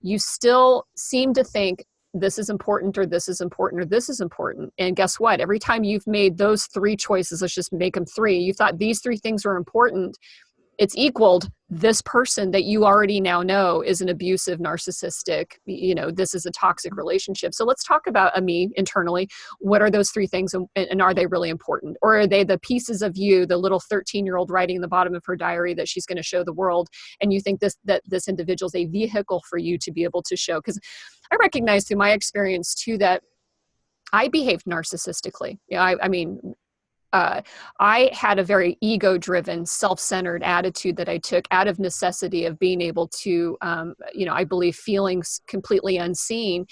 you still seem to think this is important, or this is important, or this is important. And guess what? Every time you've made those three choices, let's just make them three, you thought these three things were important, it's equaled this person that you already now know is an abusive, narcissistic, this is a toxic relationship. So let's talk about me internally. What are those three things, and are they really important? Or are they the pieces of you, the little 13-year-old writing in the bottom of her diary that she's going to show the world, and you think that this individual is a vehicle for you to be able to show? Because I recognize through my experience too that I behaved narcissistically. I had a very ego-driven, self-centered attitude that I took out of necessity of being able to, I believe, feelings completely unseen.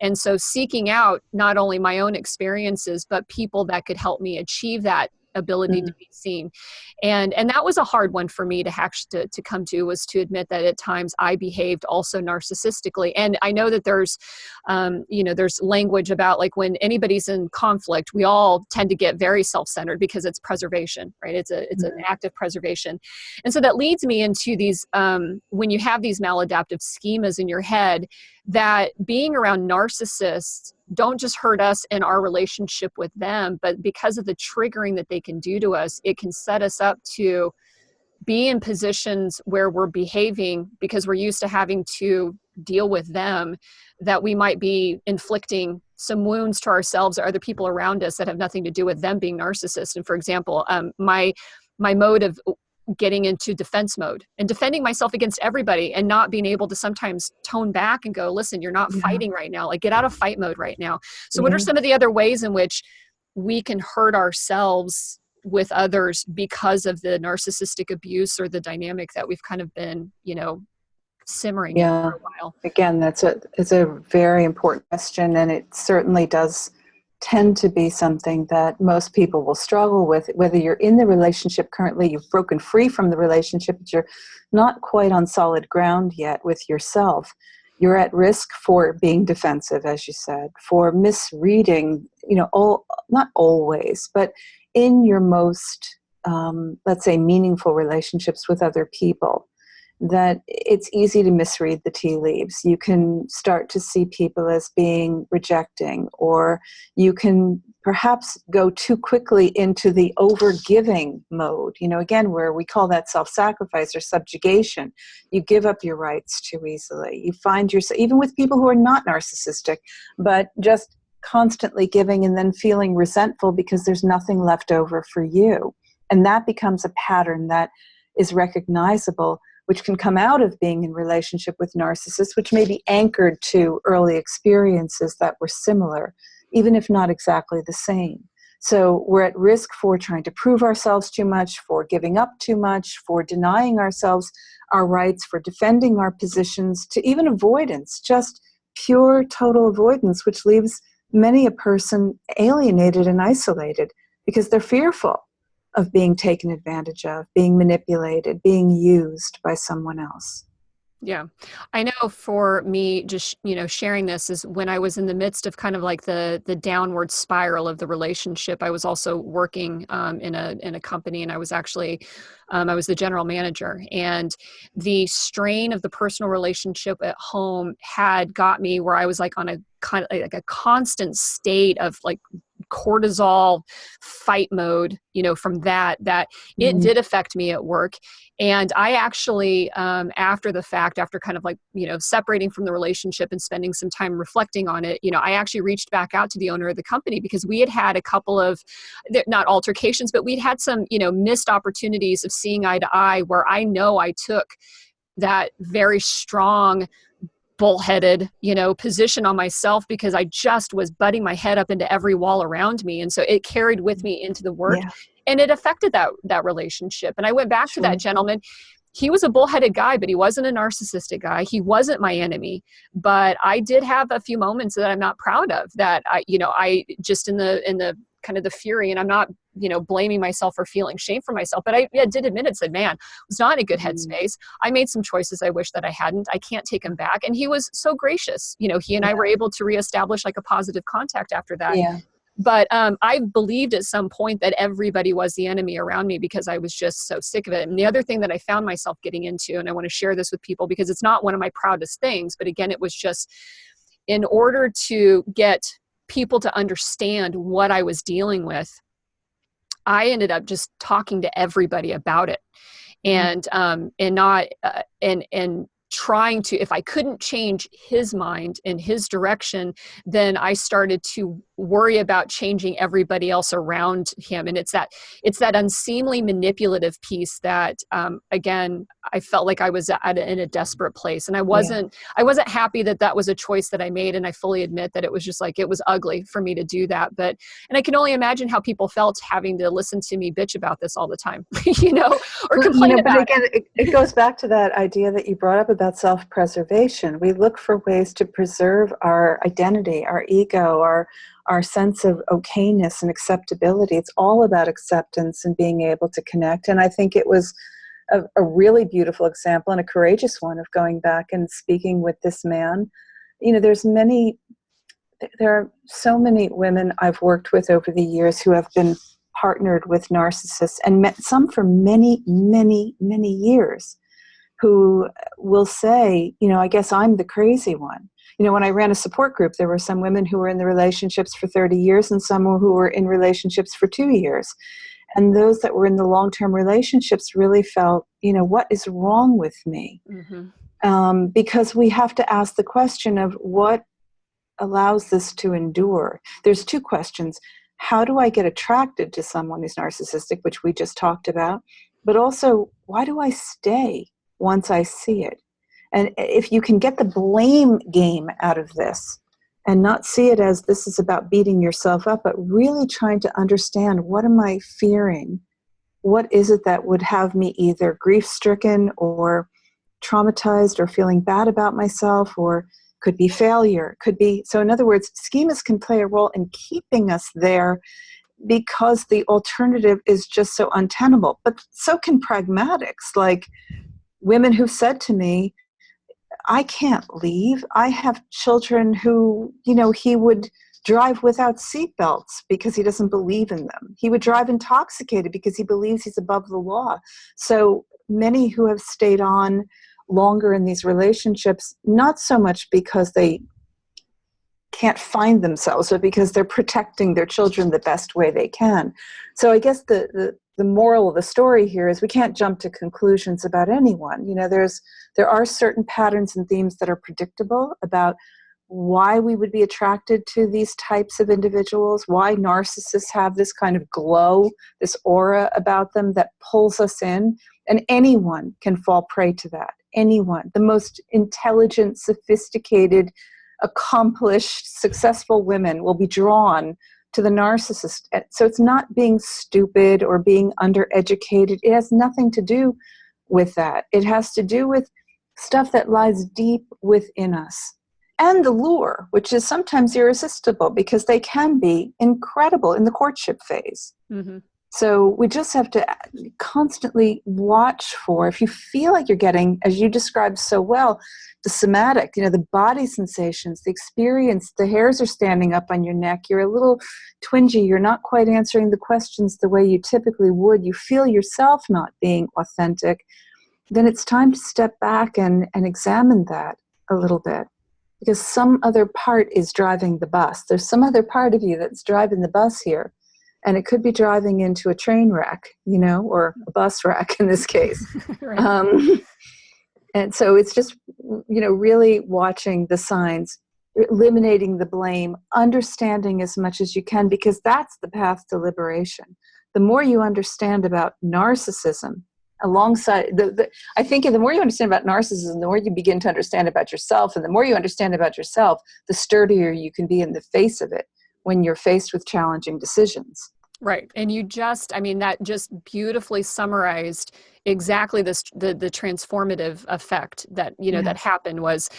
And so seeking out not only my own experiences, but people that could help me achieve that ability to be seen. And that was a hard one for me to come to, was to admit that at times I behaved also narcissistically. And I know that there's language about, like, when anybody's in conflict, we all tend to get very self-centered because it's preservation, right? It's an act of preservation. And so that leads me into these, when you have these maladaptive schemas in your head, that being around narcissists don't just hurt us in our relationship with them, but because of the triggering that they can do to us, it can set us up to be in positions where we're behaving because we're used to having to deal with them, that we might be inflicting some wounds to ourselves or other people around us that have nothing to do with them being narcissists. And for example, my mode of getting into defense mode and defending myself against everybody, and not being able to sometimes tone back and go, listen, you're not fighting right now. Like, get out of fight mode right now. So what are some of the other ways in which we can hurt ourselves with others because of the narcissistic abuse or the dynamic that we've kind of been, simmering in for a while? Again, it's a very important question, and it certainly does tend to be something that most people will struggle with, whether you're in the relationship currently, you've broken free from the relationship, but you're not quite on solid ground yet with yourself. You're at risk for being defensive, as you said, for misreading, not always, but in your most, let's say, meaningful relationships with other people, that it's easy to misread the tea leaves. You can start to see people as being rejecting, or you can perhaps go too quickly into the over-giving mode, again, where we call that self-sacrifice or subjugation. You give up your rights too easily. You find yourself, even with people who are not narcissistic, but just constantly giving and then feeling resentful because there's nothing left over for you. And that becomes a pattern that is recognizable, which can come out of being in relationship with narcissists, which may be anchored to early experiences that were similar, even if not exactly the same. So we're at risk for trying to prove ourselves too much, for giving up too much, for denying ourselves our rights, for defending our positions, to even avoidance, just pure total avoidance, which leaves many a person alienated and isolated because they're fearful of being taken advantage of, being manipulated, being used by someone else. Yeah. I know for me, just, sharing this is when I was in the midst of kind of like the downward spiral of the relationship. I was also working in a company, and I was actually, I was the general manager, and the strain of the personal relationship at home had got me where I was like on a kind of like a constant state of like cortisol fight mode, from that it did affect me at work. And I actually, after the fact, after kind of like, separating from the relationship and spending some time reflecting on it, I actually reached back out to the owner of the company because we had had a couple of, not altercations, but we'd had some, missed opportunities of seeing eye to eye where I know I took that very strong bullheaded, position on myself because I just was butting my head up into every wall around me. And so it carried with me into the work, and it affected that relationship. And I went back to that gentleman. He was a bullheaded guy, but he wasn't a narcissistic guy. He wasn't my enemy, but I did have a few moments that I'm not proud of, that I just in the kind of the fury, and I'm not, blaming myself or feeling shame for myself, but I did admit it, said, man, I was not in a good headspace. I made some choices I wish that I hadn't. I can't take him back. And he was so gracious. He and I were able to reestablish like a positive contact after that. Yeah. But I believed at some point that everybody was the enemy around me because I was just so sick of it. And the other thing that I found myself getting into, and I want to share this with people because it's not one of my proudest things, but again, it was just in order to get people to understand what I was dealing with, I ended up just talking to everybody about it, and not and trying to, if I couldn't change his mind in his direction, then I started to worry about changing everybody else around him. And it's that unseemly manipulative piece that, again, I felt like I was in a desperate place, and I wasn't happy that was a choice that I made. And I fully admit that it was just like, it was ugly for me to do that. And I can only imagine how people felt having to listen to me bitch about this all the time, or complain about it. But again, it goes back to that idea that you brought up about self-preservation. We look for ways to preserve our identity, our ego, our sense of okayness and acceptability. It's all about acceptance and being able to connect. And I think it was a really beautiful example and a courageous one of going back and speaking with this man. There are so many women I've worked with over the years who have been partnered with narcissists and met some for many, many, many years, who will say, I guess I'm the crazy one. When I ran a support group, there were some women who were in the relationships for 30 years and some who were in relationships for 2 years. And those that were in the long-term relationships really felt, what is wrong with me? Because we have to ask the question of what allows this to endure. There's two questions. How do I get attracted to someone who's narcissistic, which we just talked about? But also, why do I stay once I see it? And if you can get the blame game out of this and not see it as this is about beating yourself up, but really trying to understand, what am I fearing? What is it that would have me either grief-stricken or traumatized or feeling bad about myself, or could be failure, could be. So in other words, schemas can play a role in keeping us there because the alternative is just so untenable. But so can pragmatics, like women who've said to me, I can't leave. I have children who, he would drive without seatbelts because he doesn't believe in them. He would drive intoxicated because he believes he's above the law. So many who have stayed on longer in these relationships, not so much because they can't find themselves, but because they're protecting their children the best way they can. So I guess the moral of the story here is we can't jump to conclusions about anyone. There are certain patterns and themes that are predictable about why we would be attracted to these types of individuals, why narcissists have this kind of glow, this aura about them that pulls us in. And anyone can fall prey to that. Anyone. The most intelligent, sophisticated, accomplished, successful women will be drawn to the narcissist. So it's not being stupid or being undereducated. It has nothing to do with that. It has to do with stuff that lies deep within us. And the lure, which is sometimes irresistible because they can be incredible in the courtship phase. Mm-hmm. So we just have to constantly watch for, if you feel like you're getting, as you described so well, the somatic, the body sensations, the experience, the hairs are standing up on your neck, you're a little twingy, you're not quite answering the questions the way you typically would, you feel yourself not being authentic, then it's time to step back and examine that a little bit. Because some other part is driving the bus. There's some other part of you that's driving the bus here. And it could be driving into a train wreck, or a bus wreck in this case. Right. And so it's just, really watching the signs, eliminating the blame, understanding as much as you can, because that's the path to liberation. The more you understand about narcissism, alongside I think the more you understand about narcissism, the more you begin to understand about yourself, and the more you understand about yourself, the sturdier you can be in the face of it when you're faced with challenging decisions. Right. And that just beautifully summarized exactly this, the transformative effect that, that happened was,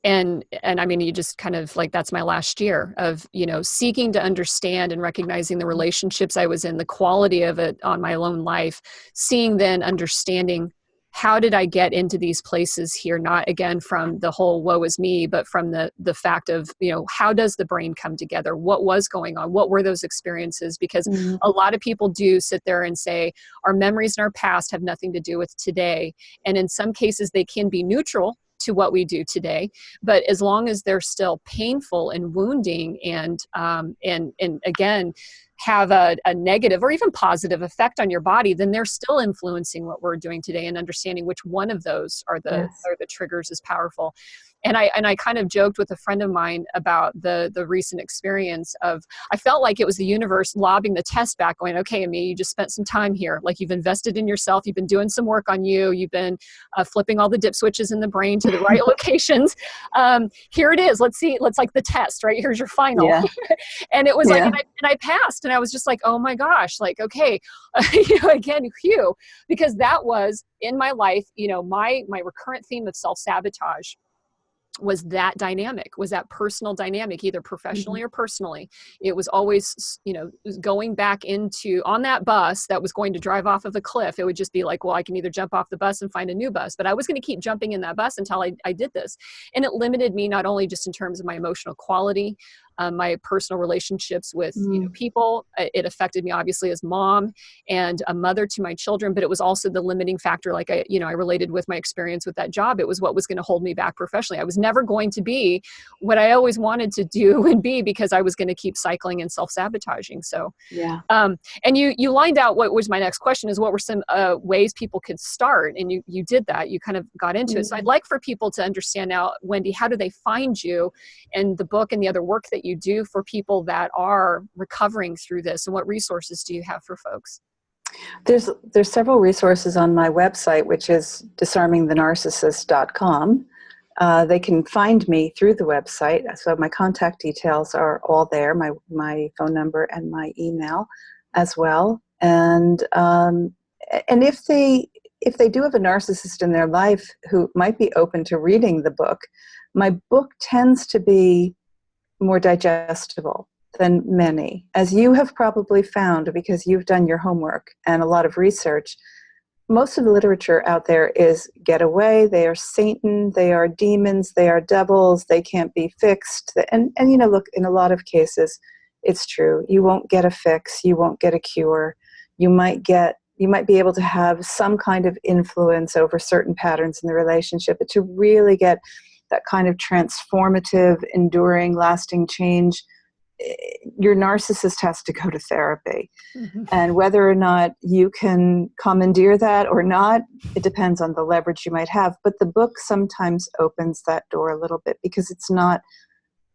and you just kind of like, that's my last year of, seeking to understand and recognizing the relationships I was in, the quality of it on my own life, seeing then understanding how did I get into these places here? Not again from the whole woe is me, but from the fact of, how does the brain come together? What was going on? What were those experiences? Because a lot of people do sit there and say our memories in our past have nothing to do with today. And in some cases they can be neutral to what we do today, but as long as they're still painful and wounding and again, have a negative or even positive effect on your body, then they're still influencing what we're doing today, and understanding which one of those are the triggers is powerful. And I kind of joked with a friend of mine about the recent experience of, I felt like it was the universe lobbing the test back going, okay, Amy, you just spent some time here. Like you've invested in yourself. You've been doing some work on you. You've been flipping all the dip switches in the brain to the right locations. Here it is. Let's see. Let's like the test, right? Here's your final. Yeah. And it was like, and I passed, and I was just like, oh my gosh, like, okay, again, phew, because that was in my life, my recurrent theme of self-sabotage was that dynamic, was that personal dynamic, either professionally or personally. It was always, going back into, on that bus that was going to drive off of a cliff, it would just be like, well, I can either jump off the bus and find a new bus, but I was going to keep jumping in that bus until I did this. And it limited me not only just in terms of my emotional quality, my personal relationships with people. It affected me obviously as mom and a mother to my children, but it was also the limiting factor. Like I related with my experience with that job. It was what was going to hold me back professionally. I was never going to be what I always wanted to do and be, because I was going to keep cycling and self-sabotaging. So, and you lined out what was my next question is, what were some ways people could start? And you did that. You kind of got into it. So I'd like for people to understand now, Wendy, how do they find you and the book and the other work that you do for people that are recovering through this, and what resources do you have for folks? There's several resources on my website, which is disarmingthenarcissist.com. They can find me through the website. So my contact details are all there, my phone number and my email as well. And if they do have a narcissist in their life who might be open to reading the book, my book tends to be more digestible than many, as you have probably found because you've done your homework and a lot of research. Most of the literature out there is get away, they are Satan, they are demons, they are devils, they can't be fixed. And look, in a lot of cases, it's true. You won't get a fix, you won't get a cure. You might be able to have some kind of influence over certain patterns in the relationship, but to really get that kind of transformative, enduring, lasting change, your narcissist has to go to therapy. And whether or not you can commandeer that or not, it depends on the leverage you might have. But the book sometimes opens that door a little bit, because it's not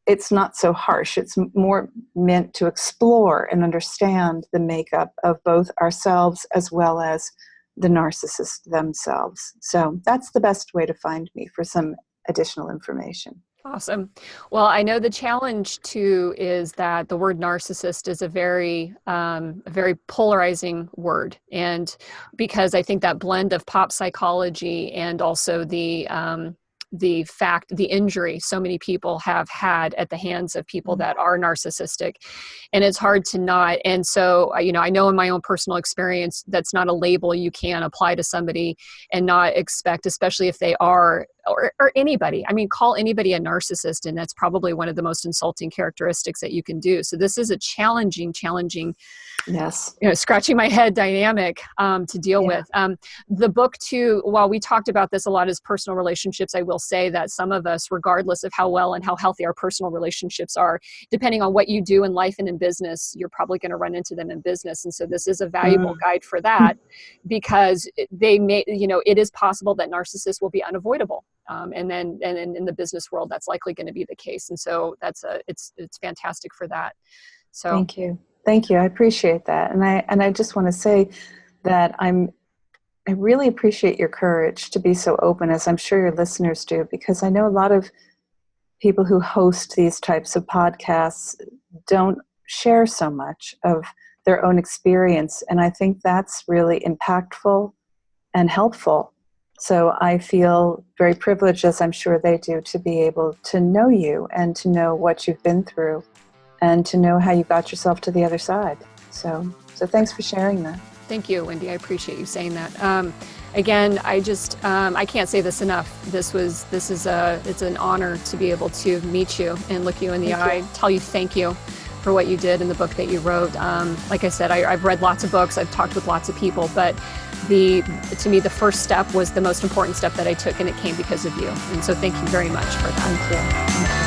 it's not so harsh. It's more meant to explore and understand the makeup of both ourselves as well as the narcissists themselves. So that's the best way to find me for some additional information. Awesome. Well, I know the challenge too is that the word narcissist is a very polarizing word. And because I think that blend of pop psychology and also the injury so many people have had at the hands of people that are narcissistic, and it's hard to not. And so, I know in my own personal experience, that's not a label you can apply to somebody and not expect, especially if they are, or anybody. I mean, call anybody a narcissist, and that's probably one of the most insulting characteristics that you can do. So this is a challenging, yes, scratching my head dynamic to deal with. The book too, while we talked about this a lot as personal relationships, I will say that some of us, regardless of how well and how healthy our personal relationships are, depending on what you do in life and in business, you're probably going to run into them in business. And so this is a valuable guide for that, because it is possible that narcissists will be unavoidable. And then in the business world, that's likely going to be the case. And so it's fantastic for that. So thank you. Thank you. I appreciate that. And I just want to say that I really appreciate your courage to be so open, as I'm sure your listeners do, because I know a lot of people who host these types of podcasts don't share so much of their own experience. And I think that's really impactful and helpful. So I feel very privileged, as I'm sure they do, to be able to know you and to know what you've been through and to know how you got yourself to the other side. So thanks for sharing that. Thank you, Wendy. I appreciate you saying that. Again, I can't say this enough. It's an honor to be able to meet you and look you in the eye, tell you thank you for what you did in the book that you wrote. Like I said, I've read lots of books, I've talked with lots of people, but to me, the first step was the most important step that I took, and it came because of you. And so thank you very much for that. Thank you.